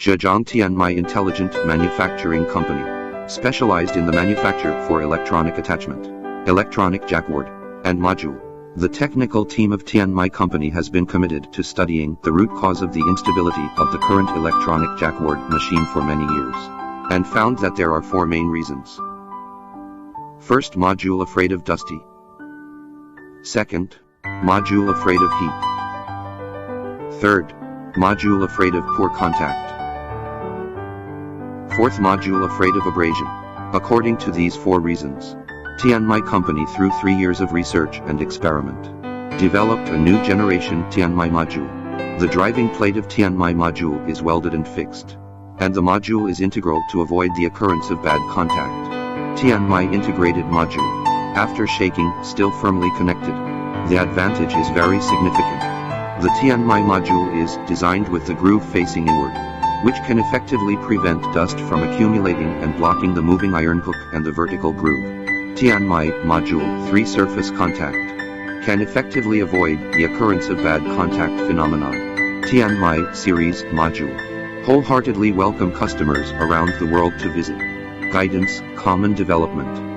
Zhejiang Tianmai Intelligent Manufacturing Company, specialized in the manufacture for electronic attachment, electronic Jacquard, and module. The technical team of Tianmai Company has been committed to studying the root cause of the instability of the current electronic Jacquard machine for many years, and found that there are 4 main reasons. First, module afraid of dusty. Second, module afraid of heat. Third, module afraid of poor contact. Fourth, module afraid of abrasion. According to these 4 reasons, Tianmai Company, through 3 years of research and experiment, developed a new generation Tianmai module. The driving plate of Tianmai module is welded and fixed, and the module is integral to avoid the occurrence of bad contact. Tianmai integrated module, after shaking, still firmly connected. The advantage is very significant. The Tianmai module is designed with the groove facing inward, which can effectively prevent dust from accumulating and blocking the moving iron hook and the vertical groove. Tianmai module 3 surface contact can effectively avoid the occurrence of bad contact phenomenon. Tianmai series module wholeheartedly welcome customers around the world to visit. Guidance, common development.